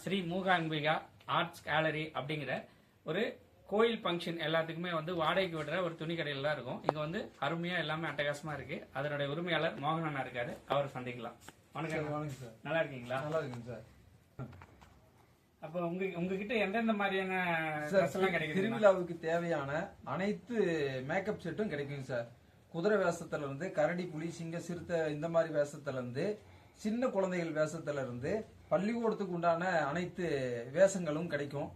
Sri Mookambika arts gallery அப்படிங்கிற ஒரு கோயில் ஃபங்க்ஷன் எல்லாத்துக்குமே வந்து வாடகைக்கு விடுற ஒரு துணி கடையில் தான் இருக்கும். இங்க வந்து அருமையா எல்லாமே அட்டகாசமா இருக்கு. அதனுடைய உரிமையாளர் மோகனண்ணா இருக்காரு, அவர் சந்திக்கலாம். வணக்கம். வணக்கம் சார். நல்லா இருக்கீங்களா? நல்லா இருக்குங்க சார். அப்ப உங்ககிட்ட எந்தெந்த மாதிரியான கிடைக்கும்? திருவிழாவுக்கு தேவையான அனைத்து மேக்கப் செட்டும் கிடைக்குங்க சார். குதிரை வேஷத்துல இருந்து கரடி, புலி, சிங்க, சிறுத்தை இந்த மாதிரி வேஷத்துல இருந்து சின்ன குழந்தைகள் வேஷத்துல இருந்து பள்ளிக்கூடத்துக்கு உண்டான அனைத்து வேஷங்களும் கிடைக்கும்.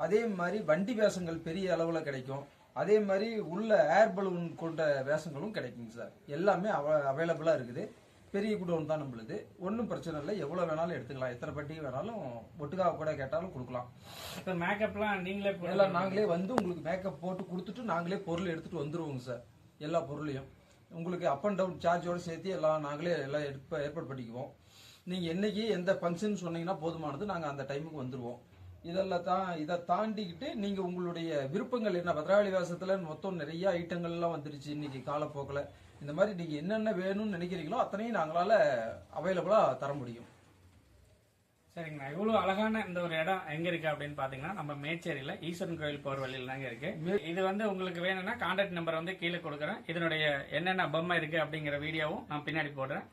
அதே மாதிரி வண்டி வேஷங்கள் பெரிய அளவுல கிடைக்கும். அதே மாதிரி உள்ள ஏர் பலூன் கொண்ட வேஷங்களும் கிடைக்குங்க சார். எல்லாமே அவைலபிளா இருக்குது. பெரிய குடோன் தான் நம்மளுது. ஒன்றும் பிரச்சனை இல்லை, எவ்வளவு வேணாலும் எடுத்துக்கலாம். எத்தனை பட்டி வேணாலும் ஒட்டுக்காக கூட கேட்டாலும் கொடுக்கலாம். இப்போ மேக்கப்லாம் நீங்களே எல்லாம் நாங்களே வந்து உங்களுக்கு மேக்கப் போட்டு கொடுத்துட்டு நாங்களே பொருள் எடுத்துட்டு வந்துருவோங்க சார். எல்லா பொருளையும் உங்களுக்கு அப் அண்ட் டவுன் சார்ஜோட சேர்த்து எல்லாம் நாங்களே எல்லாம் ஏற்பாடு பண்ணிக்குவோம். நீங்க என்னைக்கு எந்த ஃபங்க்ஷன் சொன்னீங்கன்னா போதுமானது, நாங்க அந்த டைமுக்கு வந்துருவோம். இதை தாண்டிக்கிட்டு நீங்க உங்களுடைய விருப்பங்கள் என்ன, பத்ராவளி வேஷத்துல மொத்தம் நிறைய ஐட்டங்கள்லாம் வந்துருச்சு இன்னைக்கு காலப்போக்கில். இந்த மாதிரி நீங்க என்னென்ன வேணும்னு நினைக்கிறீங்களோ அத்தனையும் நாங்களால அவைலபிளா தர முடியும். சரிங்கண்ணா, இவ்வளவு அழகான இந்த ஒரு இடம் எங்க இருக்கு அப்படின்னு பாத்தீங்கன்னா நம்ம மேச்சேரியில ஈஸ்வரன் கோயில் போற வழியில தாங்க இருக்கு. இது வந்து உங்களுக்கு வேணும்னா கான்டாக்ட் நம்பர் வந்து கீழே கொடுக்குறேன். இதனுடைய என்னென்ன பொம்மை இருக்கு அப்படிங்கிற வீடியோவும் நான் பின்னாடி போடுறேன்.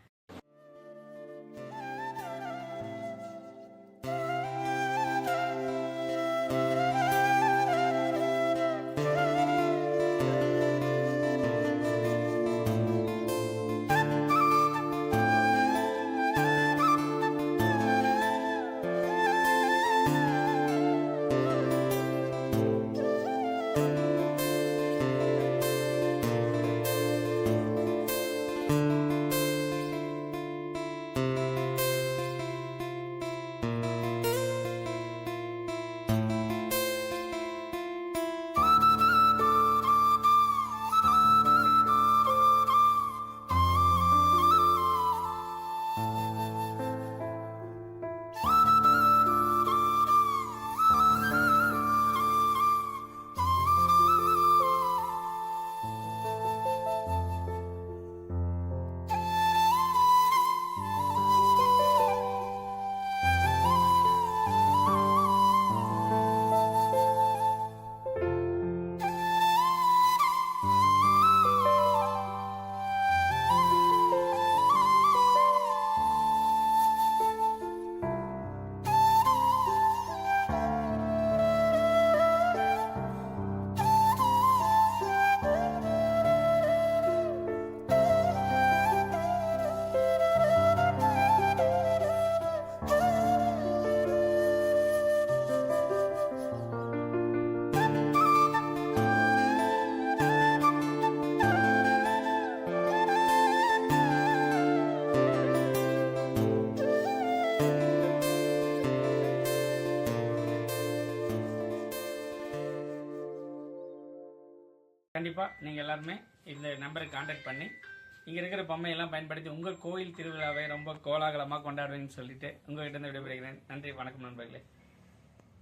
கண்டிப்பா நீங்க எல்லாருமே இந்த நம்பருக்கு கான்டாக்ட் பண்ணி இங்க இருக்கிற பொம்மையெல்லாம் பயன்படுத்தி உங்க கோயில் திருவிழாவை ரொம்ப கோலாகலமா கொண்டாடுவீங்கன்னு சொல்லிட்டு உங்ககிட்ட இருந்து விடைபெறுகிறேன். நன்றி, வணக்கம் நண்பர்களே.